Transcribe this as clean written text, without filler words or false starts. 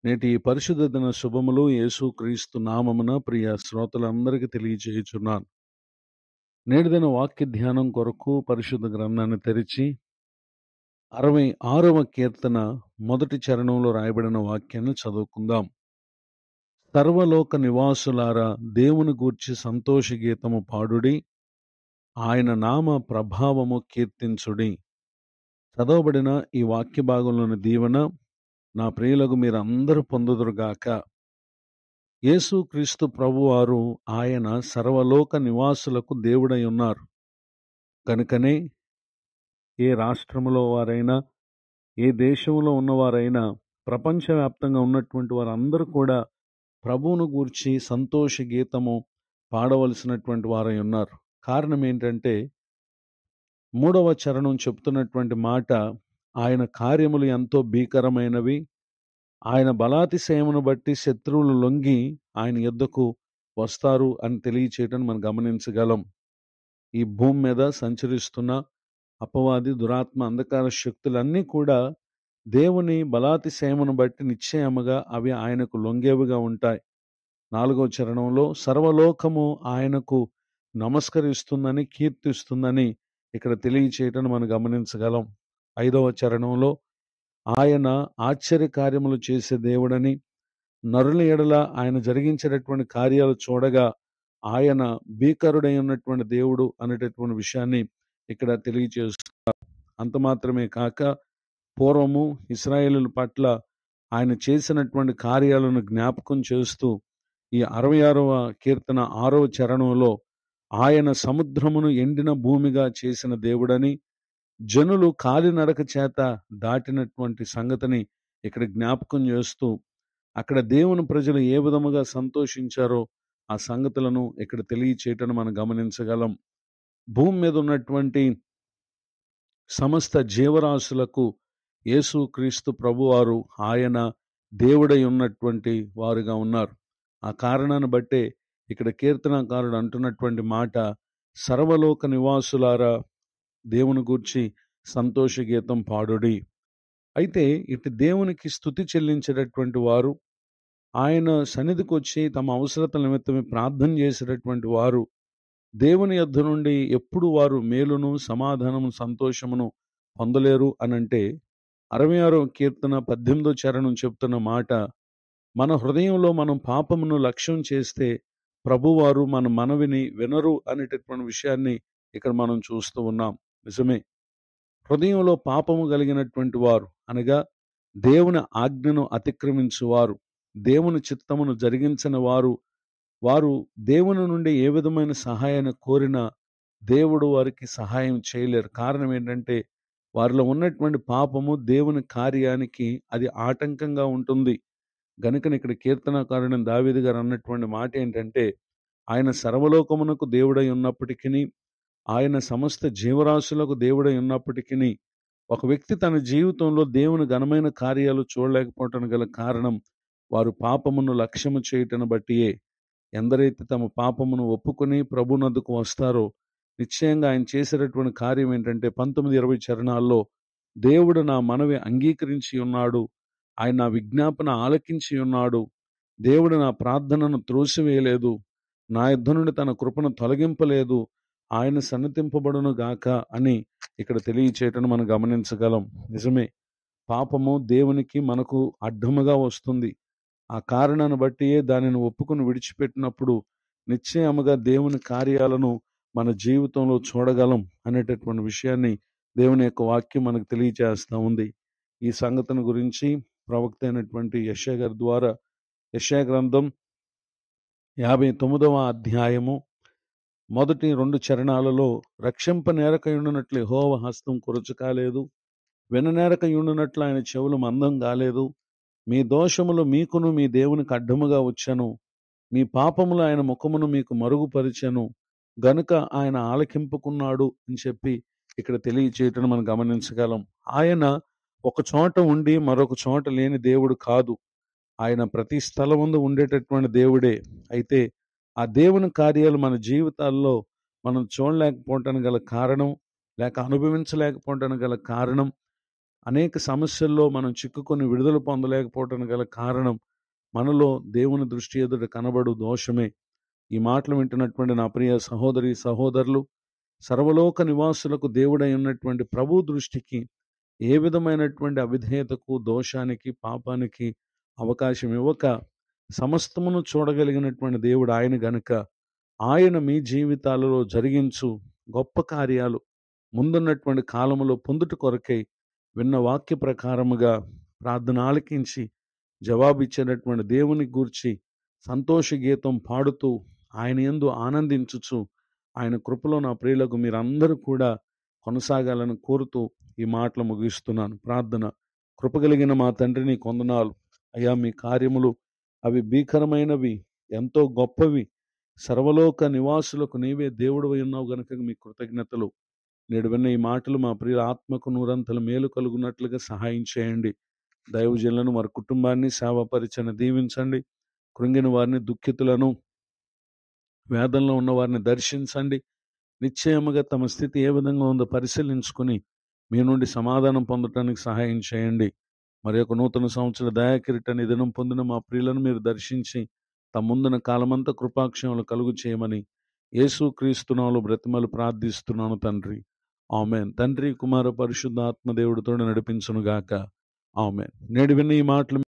నేటి ఈ పరిశుద్ధ దిన శుభములు యేసుక్రీస్తు నామమున ప్రియ శ్రోతలందరికీ తెలియజేయుచున్నాను. నేటి దిన వాక్య ధ్యానం కొరకు పరిశుద్ధ గ్రంథాన్ని తెరిచి 66వ కీర్తన మొదటి చరణంలో రాయబడిన వాక్యాన్ని చదువుకుందాం. సర్వలోక నివాసులారా, దేవుని గూర్చి సంతోష గీతము పాడుడి, ఆయన నామ ప్రభావము కీర్తించుడి. చదవబడిన ఈ వాక్య భాగంలోని దీవెన నా ప్రియులకు మీరందరూ పొందుదురుగాక. యేసుక్రీస్తు ప్రభువారు ఆయన సర్వలోక నివాసులకు దేవుడై ఉన్నారు. కనుకనే ఏ రాష్ట్రములో వారైనా, ఏ దేశంలో ఉన్నవారైనా, ప్రపంచవ్యాప్తంగా ఉన్నటువంటి వారందరూ కూడా ప్రభువును గూర్చి సంతోష గీతము పాడవలసినటువంటి వారై ఉన్నారు. కారణం ఏంటంటే 3వ చరణం చెప్తున్నటువంటి మాట, ఆయన కార్యములు ఎంతో భీకరమైనవి, ఆయన బలాతిశయమును బట్టి శత్రువులు లొంగి ఆయన యొద్దకు వస్తారు అని తెలియచేయటం మనం గమనించగలం. ఈ భూమి మీద సంచరిస్తున్న అపవాది, దురాత్మ, అంధకార శక్తులన్నీ కూడా దేవుని బలాతిశయమును బట్టి నిశ్చయముగా అవి ఆయనకు లొంగేవిగా ఉంటాయి. 4వ చరణంలో సర్వలోకము ఆయనకు నమస్కరిస్తుందని, కీర్తిస్తుందని ఇక్కడ తెలియచేయటం మనం గమనించగలం. 5వ చరణంలో ఆయన ఆశ్చర్యకార్యములు చేసే దేవుడని, నరుల ఎడల ఆయన జరిగించేటటువంటి కార్యాలు చూడగా ఆయన భీకరుడై ఉన్నటువంటి దేవుడు అనేటటువంటి విషయాన్ని ఇక్కడ తెలియజేస్తున్నారు. అంత మాత్రమే కాక పూర్వము ఇశ్రాయేలుల పట్ల ఆయన చేసినటువంటి కార్యాలను జ్ఞాపకం చేస్తూ ఈ 66వ కీర్తన 6వ చరణంలో ఆయన సముద్రమును ఎండిన భూమిగా చేసిన దేవుడని, జనులు కాలినడక చేత దాటినటువంటి సంగతిని ఇక్కడ జ్ఞాపకం చేస్తూ, అక్కడ దేవుని ప్రజలు ఏ విధముగా సంతోషించారో ఆ సంగతులను ఇక్కడ తెలియచేయటం మనం గమనించగలం. భూమి మీద ఉన్నటువంటి సమస్త జీవరాశులకు యేసుక్రీస్తు ప్రభువారు ఆయన దేవుడై ఉన్నటువంటి వారుగా ఉన్నారు. ఆ కారణాన్ని బట్టే ఇక్కడ కీర్తనకారుడు అంటున్నటువంటి మాట, సర్వలోక నివాసులారా, దేవుని గూర్చి సంతోష గీతం పాడుడి. అయితే ఇటు దేవునికి స్తుతి చెల్లించేటటువంటి వారు, ఆయన సన్నిధికి వచ్చి తమ అవసరతల నిమిత్తమే ప్రార్థన చేసేటటువంటి వారు దేవుని యొద్ద నుండి ఎప్పుడు వారు మేలును, సమాధానము, సంతోషమును పొందలేరు అనంటే 66వ కీర్తన 18వ చరణం చెప్తున్న మాట, మన హృదయంలో మనం పాపమును లక్ష్యం చేస్తే ప్రభువారు మన మనవిని వినరు అనేటటువంటి విషయాన్ని ఇక్కడ మనం చూస్తూ ఉన్నాం. నిజమే, హృదయంలో పాపము కలిగినటువంటి వారు అనగా దేవుని ఆజ్ఞను అతిక్రమించువారు, దేవుని చిత్తమును జరిగించని వారు దేవుని నుండి ఏ విధమైన సహాయాన్ని కోరినా దేవుడు వారికి సహాయం చేయలేరు. కారణం ఏంటంటే వారిలో ఉన్నటువంటి పాపము దేవుని కార్యానికి అది ఆటంకంగా ఉంటుంది. గనుకని ఇక్కడ కీర్తనకారుని దావీదు గారు అన్నటువంటి మాట ఏంటంటే, ఆయన సర్వలోకమునకు దేవుడై ఉన్నప్పటికీ, ఆయన సమస్త జీవరాశులకు దేవుడై ఉన్నప్పటికీ, ఒక వ్యక్తి తన జీవితంలో దేవుని ఘనమైన కార్యాలు చూడలేకపోవటం గల కారణం వారు పాపమును లక్ష్యము చేయటను బట్టియే. ఎందరైతే తమ పాపమును ఒప్పుకొని ప్రభునొద్దకు వస్తారో నిశ్చయంగా ఆయన చేసేటటువంటి కార్యం ఏంటంటే 19-20 చరణాల్లో, దేవుడు నా మనవి అంగీకరించి ఉన్నాడు, ఆయన నా విజ్ఞాపన ఆలకించి ఉన్నాడు, దేవుడు నా ప్రార్థనను త్రోసివేయలేదు, నా యుద్ధ నుండి తన కృపను తొలగింపలేదు, ఆయన సన్నతింపబడును గాక అని ఇక్కడ తెలియచేయటం మనం గమనించగలం. నిజమే, పాపము దేవునికి మనకు అడ్డముగా వస్తుంది. ఆ కారణాన్ని బట్టియే దానిని ఒప్పుకొని విడిచిపెట్టినప్పుడు నిశ్చయముగా దేవుని కార్యాలను మన జీవితంలో చూడగలం అనేటటువంటి విషయాన్ని దేవుని యొక్క వాక్యం మనకు తెలియజేస్తూ ఉంది. ఈ సంగతిని గురించి ప్రవక్త అయినటువంటి యెషయా గారి ద్వారా యెషయా గ్రంథం 59వ అధ్యాయము మొదటి 2 చరణాలలో, రక్షింపనేరకయుండునట్లు యెహోవా హస్తం కురుచు కాలేదు, విననేరకయుండునట్లు ఆయన చెవులు మందం కాలేదు, మీ దోషములు మీకును మీ దేవునికి అడ్డముగా వచ్చెను, మీ పాపములు ఆయన ముఖమును మీకు మరుగుపరిచెను, గనుక ఆయన ఆలకింపుకున్నాడు అని చెప్పి ఇక్కడ తెలియచేయటం మనం గమనించగలం. ఆయన ఒక చోట ఉండి మరొక చోట లేని దేవుడు కాదు. ఆయన ప్రతి స్థలముందు ఉండేటటువంటి దేవుడే. అయితే ఆ దేవుని కార్యాలు మన జీవితాల్లో మనం చూడలేకపోవటానికి గల కారణం, లేక అనుభవించలేకపోవటానికి గల కారణం, అనేక సమస్యల్లో మనం చిక్కుకొని విడుదల పొందలేకపోవటానికి గల కారణం మనలో దేవుని దృష్టి ఎదుట కనబడు దోషమే. ఈ మాటలు వింటున్నటువంటి నా ప్రియ సహోదరి సహోదరులు, సర్వలోక నివాసులకు దేవుడై ఉన్నటువంటి ప్రభు దృష్టికి ఏ విధమైనటువంటి అవిధేయతకు, దోషానికి, పాపానికి అవకాశం ఇవ్వక సమస్తమును చూడగలిగినటువంటి దేవుడు ఆయన గనుక ఆయన మీ జీవితాలలో జరిగించు గొప్ప కార్యాలు ముందున్నటువంటి కాలములో పొందుట కొరకై విన్న వాక్య ప్రకారముగా ప్రార్థన ఆలకించి జవాబిచ్చినటువంటి దేవుని గూర్చి సంతోష గీతం పాడుతూ ఆయన యందు ఆనందించుచు ఆయన కృపలో నా ప్రియులకు మీరందరూ కూడా కొనసాగాలని కోరుతూ ఈ మాటలు ముగిస్తున్నాను. ప్రార్థన. కృపగలిగిన మా తండ్రి, నీ కొందనాలు అయ్యా. మీ కార్యములు అవి భీకరమైనవి, ఎంతో గొప్పవి. సర్వలోక నివాసులకు నీవే దేవుడవై ఉన్నావు గనుక మీ కృతజ్ఞతలు. నేడు విన్న ఈ మాటలు మా ప్రియుల ఆత్మకు నూరంతల మేలు కలుగునట్లుగా సహాయం చేయండి. దైవజనులను, వారి కుటుంబాన్ని, సేవా పరిచయను దీవించండి. కృంగిన వారిని, దుఃఖితులను, వేదనలో ఉన్న వారిని దర్శించండి. నిశ్చయముగా తమ స్థితి ఏ విధంగా ఉందో పరిశీలించుకుని మీ నుండి సమాధానం పొందటానికి సహాయం చేయండి. మరి యొక్క నూతన సంవత్సర దయాకిరీటాన్ని దినం పొందిన మా ప్రియులను మీరు దర్శించి తమ ముందున కాలమంతా కృపాక్షేమలు కలుగు చేయమని యేసు క్రీస్తు నామములో బ్రతిమలు ప్రార్థిస్తున్నాను తండ్రి. ఆమేన్. తండ్రి, కుమార, పరిశుద్ధ ఆత్మదేవుడితో నడిపించునుగాక. ఆమేన్. నేడు విన్న ఈ మాటలు